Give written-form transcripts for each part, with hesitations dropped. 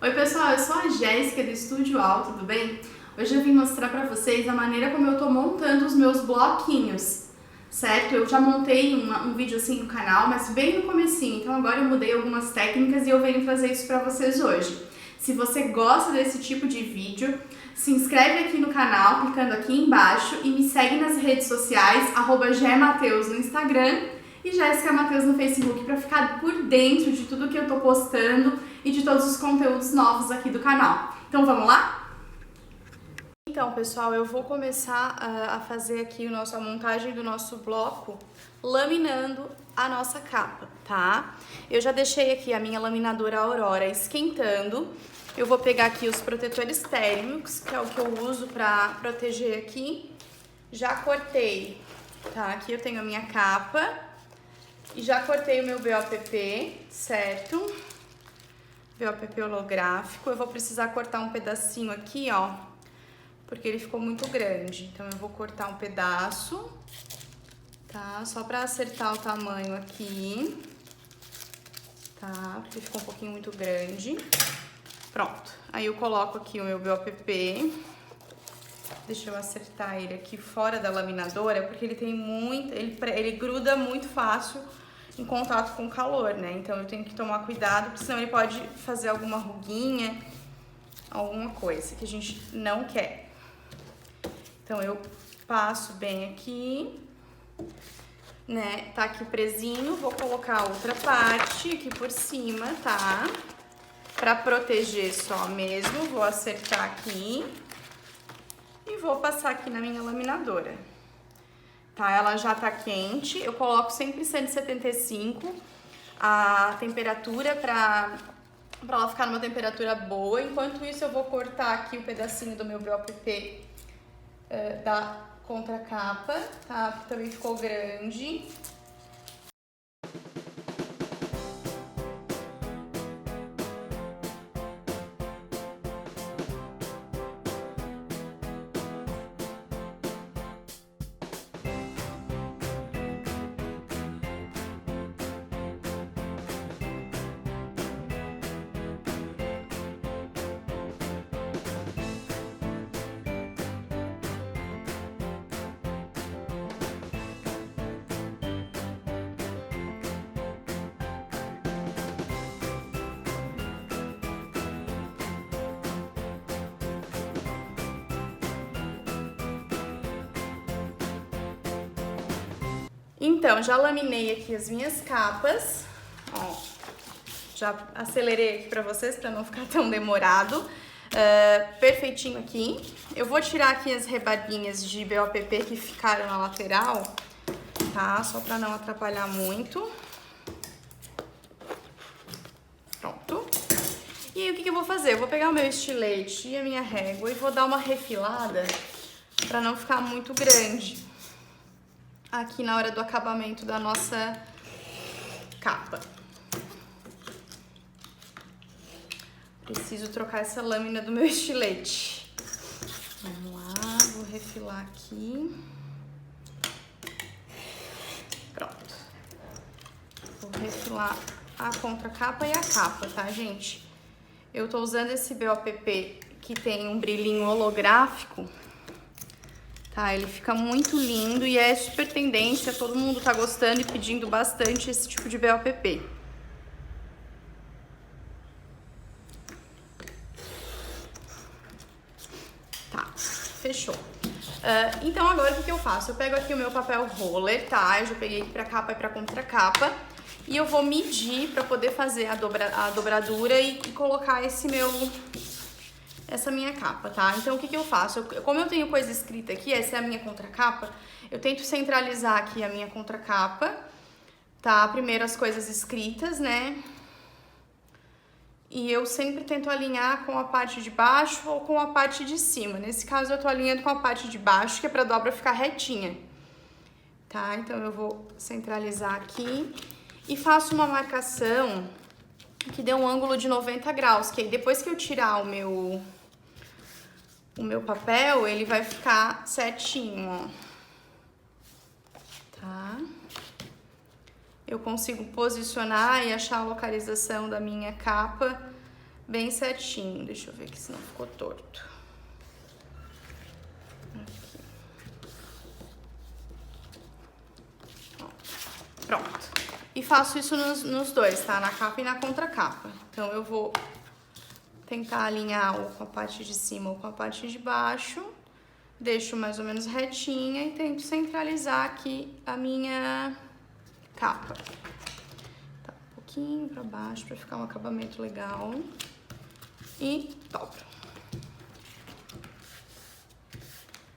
Oi pessoal, eu sou a Jéssica do Estúdio Alto, tudo bem? Hoje eu vim mostrar pra vocês a maneira como eu tô montando os meus bloquinhos, certo? Eu já montei um vídeo assim no canal, mas bem no comecinho, então agora eu mudei algumas técnicas e eu venho trazer isso pra vocês hoje. Se você gosta desse tipo de vídeo, se inscreve aqui no canal, clicando aqui embaixo e me segue nas redes sociais, @gemateus no Instagram e Jéssica Matheus no Facebook para ficar por dentro de tudo que eu tô postando e de todos os conteúdos novos aqui do canal. Então vamos lá? Então, pessoal, eu vou começar a fazer aqui a montagem do nosso bloco laminando a nossa capa, tá? Eu já deixei aqui a minha laminadora Aurora esquentando. Eu vou pegar aqui os protetores térmicos, que é o que eu uso para proteger aqui. Já cortei, tá? Aqui eu tenho a minha capa. E já cortei o meu BOPP, certo? BOPP holográfico. Eu vou precisar cortar um pedacinho aqui, ó, porque ele ficou muito grande. Então eu vou cortar um pedaço, tá? Só pra acertar o tamanho aqui, tá? Porque ficou um pouquinho muito grande. Pronto. Aí eu coloco aqui o meu BOPP. Deixa eu acertar ele aqui fora da laminadora, porque ele tem muito, ele gruda muito fácil em contato com o calor, né? Então eu tenho que tomar cuidado, porque senão ele pode fazer alguma ruguinha, alguma coisa que a gente não quer. Então eu passo bem aqui, né? Tá aqui presinho, vou colocar a outra parte aqui por cima, tá? Pra proteger só mesmo, vou acertar aqui. E vou passar aqui na minha laminadora, tá? Ela já tá quente, eu coloco sempre 175 a temperatura pra ela ficar numa temperatura boa. Enquanto isso eu vou cortar aqui o pedacinho do meu BOPP da contracapa, tá? Porque também ficou grande. Então, já laminei aqui as minhas capas, ó, já acelerei aqui pra vocês pra não ficar tão demorado, perfeitinho aqui. Eu vou tirar aqui as rebarbinhas de BOPP que ficaram na lateral, tá? Só pra não atrapalhar muito. Pronto. E aí, o que eu vou fazer? Eu vou pegar o meu estilete e a minha régua e vou dar uma refilada pra não ficar muito grande aqui na hora do acabamento da nossa capa. Preciso trocar essa lâmina do meu estilete. Vamos lá, vou refilar aqui. Pronto. Vou refilar a contracapa e a capa, tá, gente? Eu tô usando esse BOPP que tem um brilhinho holográfico. Tá, ele fica muito lindo e é super tendência, todo mundo tá gostando e pedindo bastante esse tipo de BOPP. Tá, fechou. Então agora o que eu faço? Eu pego aqui o meu papel roller, tá? Eu já peguei aqui pra capa e pra contracapa. E eu vou medir pra poder fazer a dobradura e colocar essa minha capa, tá? Então, o que eu faço? Como eu tenho coisa escrita aqui, essa é a minha contracapa, eu tento centralizar aqui a minha contracapa, tá? Primeiro as coisas escritas, né? E eu sempre tento alinhar com a parte de baixo ou com a parte de cima. Nesse caso, eu tô alinhando com a parte de baixo, que é pra dobra ficar retinha, tá? Então, eu vou centralizar aqui e faço uma marcação que dê um ângulo de 90 graus, que aí depois que eu tirar o meu papel, ele vai ficar certinho, ó. Tá? Eu consigo posicionar e achar a localização da minha capa bem certinho. Deixa eu ver aqui se não ficou torto. Aqui. Ó, pronto. E faço isso nos dois, tá? Na capa e na contracapa. Então, eu vou tentar alinhar ou com a parte de cima ou com a parte de baixo. Deixo mais ou menos retinha e tento centralizar aqui a minha capa. Tá, um pouquinho pra baixo pra ficar um acabamento legal. E dobro.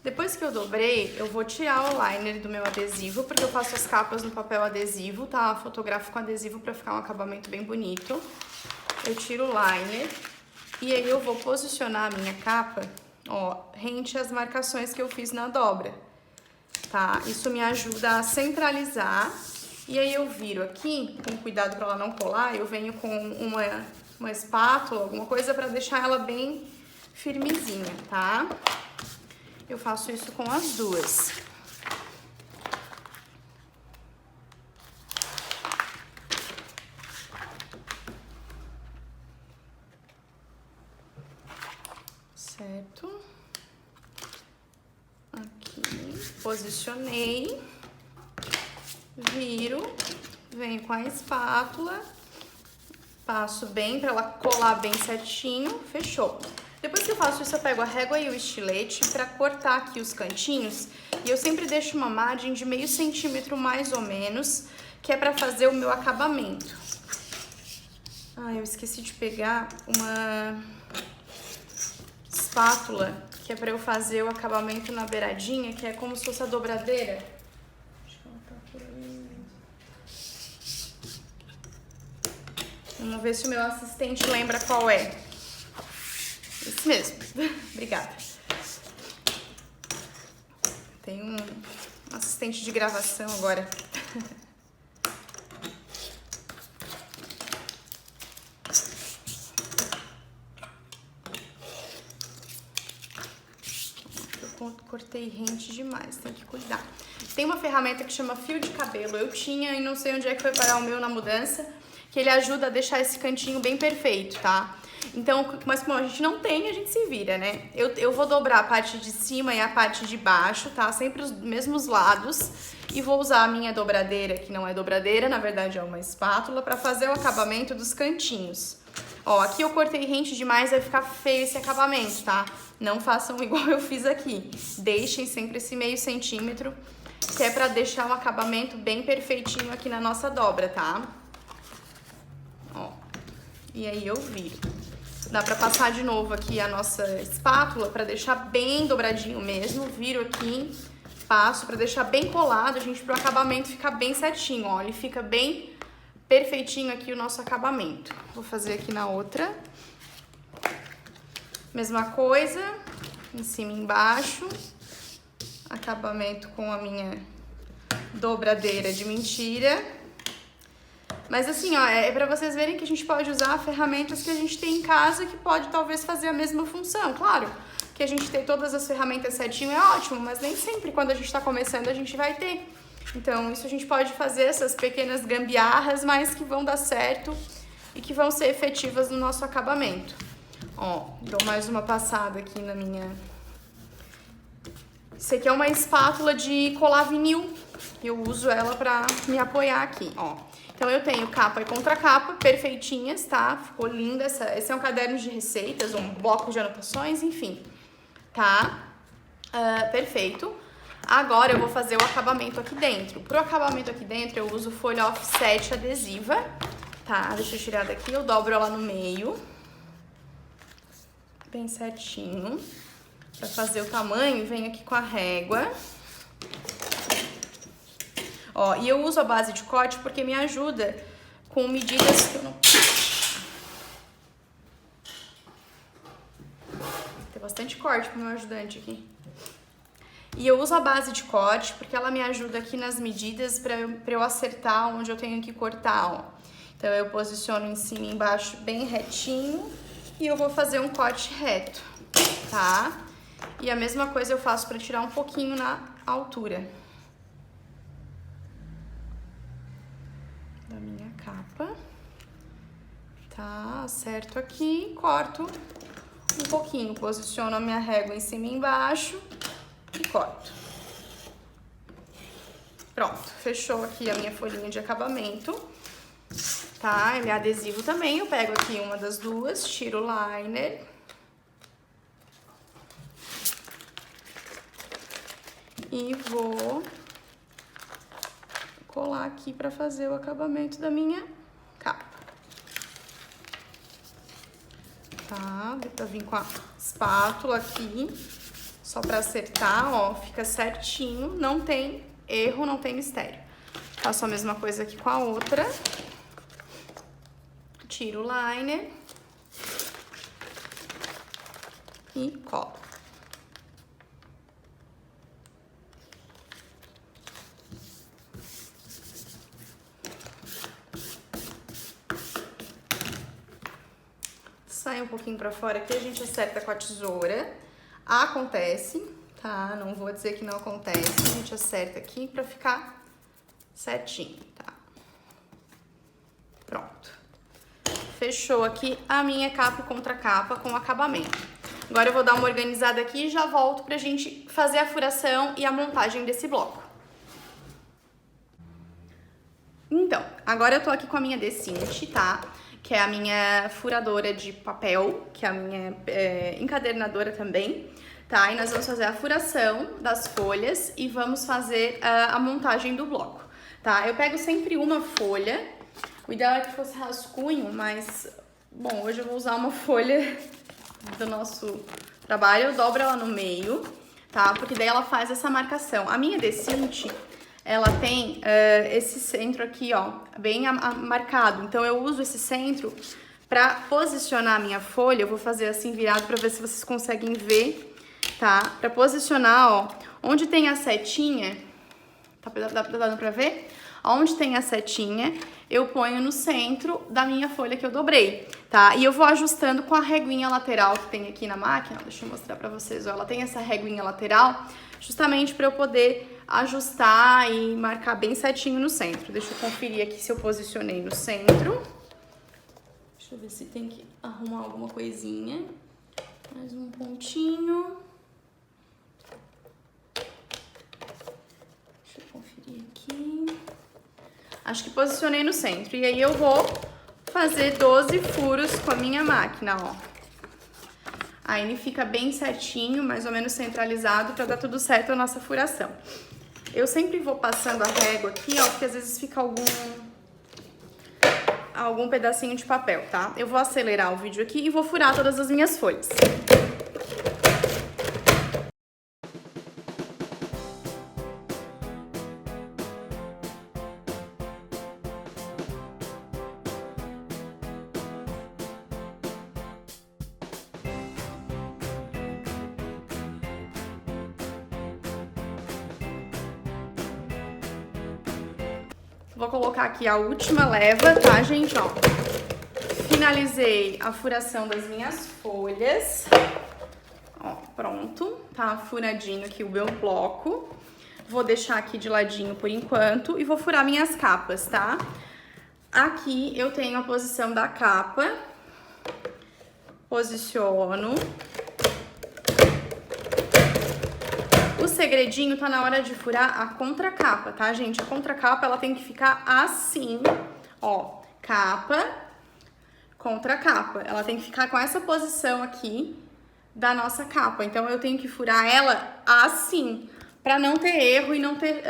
Depois que eu dobrei, eu vou tirar o liner do meu adesivo, porque eu faço as capas no papel adesivo, tá? Eu fotografo com adesivo pra ficar um acabamento bem bonito. Eu tiro o liner e aí eu vou posicionar a minha capa, ó, rente às marcações que eu fiz na dobra, tá? Isso me ajuda a centralizar. E aí eu viro aqui, com cuidado pra ela não colar, eu venho com uma espátula, alguma coisa pra deixar ela bem firmezinha, tá? Eu faço isso com as duas. Certo? Aqui, posicionei, viro, venho com a espátula, passo bem pra ela colar bem certinho, fechou. Depois que eu faço isso, eu pego a régua e o estilete pra cortar aqui os cantinhos. E eu sempre deixo uma margem de meio centímetro mais ou menos, que é pra fazer o meu acabamento. Ah, eu esqueci de pegar uma espátula, que é pra eu fazer o acabamento na beiradinha, que é como se fosse a dobradeira. Acho que ela tá por aí. Vamos ver se o meu assistente lembra qual é. Isso mesmo. Obrigada. Tem um assistente de gravação agora. Eu cortei rente demais, tem que cuidar. Tem uma ferramenta que chama fio de cabelo. Eu tinha e não sei onde é que foi parar o meu na mudança, que ele ajuda a deixar esse cantinho bem perfeito, tá? Então, mas como a gente não tem, a gente se vira, né? Eu vou dobrar a parte de cima e a parte de baixo, tá? Sempre os mesmos lados. E vou usar a minha dobradeira, que não é dobradeira, na verdade é uma espátula, pra fazer o acabamento dos cantinhos. Ó, aqui eu cortei rente demais, vai ficar feio esse acabamento, tá? Não façam igual eu fiz aqui. Deixem sempre esse meio centímetro, que é pra deixar um acabamento bem perfeitinho aqui na nossa dobra, tá? Ó, e aí eu viro. Dá pra passar de novo aqui a nossa espátula pra deixar bem dobradinho mesmo. Viro aqui, passo pra deixar bem colado, gente, pro acabamento ficar bem certinho, ó. Ele fica bem perfeitinho aqui o nosso acabamento. Vou fazer aqui na outra. Mesma coisa, em cima e embaixo. Acabamento com a minha dobradeira de mentira. Mas assim, ó, é pra vocês verem que a gente pode usar ferramentas que a gente tem em casa que pode talvez fazer a mesma função. Claro que a gente ter todas as ferramentas certinho é ótimo, mas nem sempre quando a gente tá começando a gente vai ter. Então, isso a gente pode fazer, essas pequenas gambiarras, mas que vão dar certo e que vão ser efetivas no nosso acabamento. Ó, dou mais uma passada aqui na minha... Isso aqui é uma espátula de colar vinil. Eu uso ela pra me apoiar aqui, ó. Então, eu tenho capa e contracapa perfeitinhas, tá? Ficou linda. Esse é um caderno de receitas, um bloco de anotações, enfim. Tá? Perfeito. Agora, eu vou fazer o acabamento aqui dentro. Pro acabamento aqui dentro, eu uso folha offset adesiva, tá? Deixa eu tirar daqui, eu dobro ela no meio. Bem certinho. Pra fazer o tamanho, venho aqui com a régua. Ó, e eu uso a base de corte porque me ajuda com medidas que eu não... Tem bastante corte pro meu ajudante aqui. E eu uso a base de corte porque ela me ajuda aqui nas medidas pra eu acertar onde eu tenho que cortar, ó. Então eu posiciono em cima e embaixo bem retinho e eu vou fazer um corte reto, tá? E a mesma coisa eu faço pra tirar um pouquinho na altura da minha capa, tá? Acerto aqui, corto um pouquinho, posiciono a minha régua em cima e embaixo e corto. Pronto, fechou aqui a minha folhinha de acabamento, tá? Ele é adesivo também, eu pego aqui uma das duas, tiro o liner. E vou colar aqui pra fazer o acabamento da minha capa. Tá? Dá pra vir com a espátula aqui, só pra acertar, ó, fica certinho, não tem erro, não tem mistério. Faço a mesma coisa aqui com a outra. Tiro o liner e colo. Sai um pouquinho pra fora aqui, a gente acerta com a tesoura. Acontece, tá? Não vou dizer que não acontece. A gente acerta aqui pra ficar certinho, tá? Pronto. Fechou aqui a minha capa e contracapa com acabamento. Agora eu vou dar uma organizada aqui e já volto pra gente fazer a furação e a montagem desse bloco. Então, agora eu tô aqui com a minha decinte, tá? Que é a minha furadora de papel, que é a minha encadernadora também, tá? E nós vamos fazer a furação das folhas e vamos fazer a montagem do bloco, tá? Eu pego sempre uma folha, o ideal é que fosse rascunho, mas, bom, hoje eu vou usar uma folha do nosso trabalho, eu dobro ela no meio, tá? Porque daí ela faz essa marcação. A minha decinte, ela tem esse centro aqui, ó, bem marcado. Então, eu uso esse centro pra posicionar a minha folha. Eu vou fazer assim virado pra ver se vocês conseguem ver, tá? Pra posicionar, ó, onde tem a setinha, tá dando pra ver? Onde tem a setinha, eu ponho no centro da minha folha que eu dobrei, tá? E eu vou ajustando com a reguinha lateral que tem aqui na máquina. Deixa eu mostrar pra vocês, ó. Ela tem essa reguinha lateral justamente pra eu poder ajustar e marcar bem certinho no centro. Deixa eu conferir aqui se eu posicionei no centro. Deixa eu ver se tem que arrumar alguma coisinha. Mais um pontinho. Deixa eu conferir aqui. Acho que posicionei no centro. E aí eu vou fazer 12 furos com a minha máquina, ó. Aí ele fica bem certinho, mais ou menos centralizado, pra dar tudo certo a nossa furação. Eu sempre vou passando a régua aqui, ó, porque às vezes fica algum pedacinho de papel, tá? Eu vou acelerar o vídeo aqui e vou furar todas as minhas folhas. Vou colocar aqui a última leva, tá, gente? Ó, finalizei a furação das minhas folhas. Ó, pronto, tá furadinho aqui o meu bloco. Vou deixar aqui de ladinho por enquanto e vou furar minhas capas, tá? Aqui eu tenho a posição da capa. Posiciono. O segredinho tá na hora de furar a contracapa, tá, gente? A contracapa, ela tem que ficar assim, ó, capa, contracapa. Ela tem que ficar com essa posição aqui da nossa capa. Então, eu tenho que furar ela assim, pra não ter erro e não ter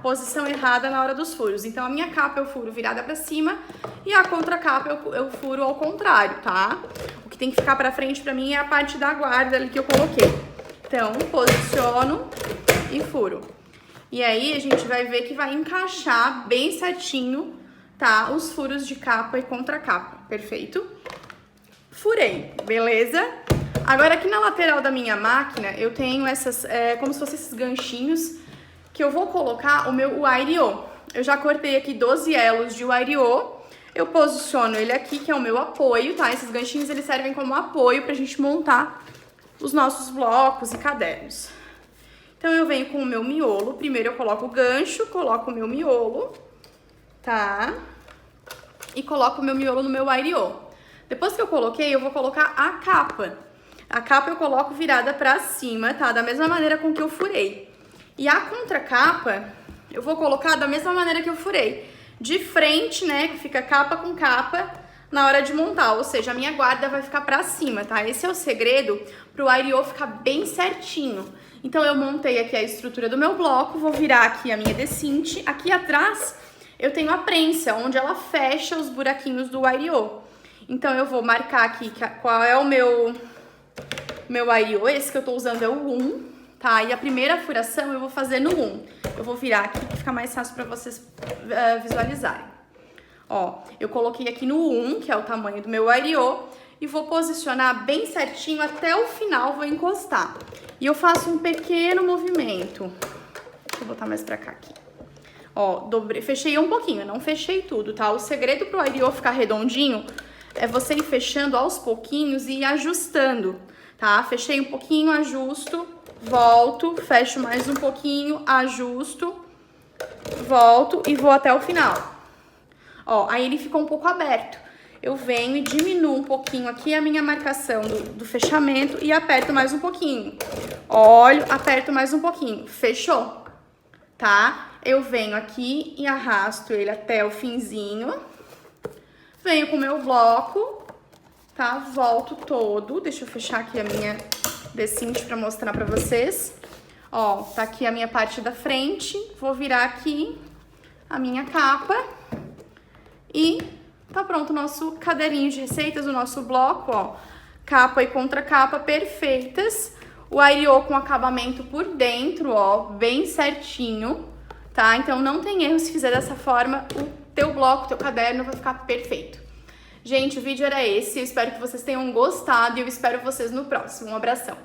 posição errada na hora dos furos. Então, a minha capa eu furo virada pra cima e a contracapa eu furo ao contrário, tá? O que tem que ficar pra frente pra mim é a parte da guarda ali que eu coloquei. Então, posiciono e furo. E aí, a gente vai ver que vai encaixar bem certinho, tá? Os furos de capa e contracapa, perfeito? Furei, beleza? Agora, aqui na lateral da minha máquina, eu tenho essas, como se fossem esses ganchinhos, que eu vou colocar o meu wire-o. Eu já cortei aqui 12 elos de wire-o. Eu posiciono ele aqui, que é o meu apoio, tá? Esses ganchinhos, eles servem como apoio pra gente montar os nossos blocos e cadernos. Então, eu venho com o meu miolo. Primeiro, eu coloco o gancho, coloco o meu miolo, tá? E coloco o meu miolo no meu wire-o. Depois que eu coloquei, eu vou colocar a capa. A capa eu coloco virada pra cima, tá? Da mesma maneira com que eu furei. E a contracapa, eu vou colocar da mesma maneira que eu furei. De frente, né, que fica capa com capa na hora de montar. Ou seja, a minha guarda vai ficar pra cima, tá? Esse é o segredo pro aeriô ficar bem certinho. Então, eu montei aqui a estrutura do meu bloco, vou virar aqui a minha decinte. Aqui atrás, eu tenho a prensa, onde ela fecha os buraquinhos do aeriô. Então, eu vou marcar aqui qual é o meu aeriô. Esse que eu tô usando é o 1, tá? E a primeira furação eu vou fazer no 1. Eu vou virar aqui que fica mais fácil pra vocês visualizarem. Ó, eu coloquei aqui no 1, que é o tamanho do meu aeriô, e vou posicionar bem certinho até o final, vou encostar. E eu faço um pequeno movimento. Deixa eu botar mais pra cá aqui. Ó, fechei um pouquinho, não fechei tudo, tá? O segredo pro aeriô ficar redondinho é você ir fechando aos pouquinhos e ir ajustando, tá? Fechei um pouquinho, ajusto, volto, fecho mais um pouquinho, ajusto, volto e vou até o final. Ó, aí ele ficou um pouco aberto. Eu venho e diminuo um pouquinho aqui a minha marcação do fechamento e aperto mais um pouquinho. Olho, aperto mais um pouquinho. Fechou? Tá? Eu venho aqui e arrasto ele até o finzinho. Venho com o meu bloco, tá? Volto todo. Deixa eu fechar aqui a minha decinte pra mostrar pra vocês. Ó, tá aqui a minha parte da frente. Vou virar aqui a minha capa. E tá pronto o nosso caderninho de receitas, o nosso bloco, ó. Capa e contracapa perfeitas. O aeriô com acabamento por dentro, ó, bem certinho, tá? Então não tem erro se fizer dessa forma, o teu bloco, o teu caderno vai ficar perfeito. Gente, o vídeo era esse, eu espero que vocês tenham gostado e eu espero vocês no próximo. Um abração!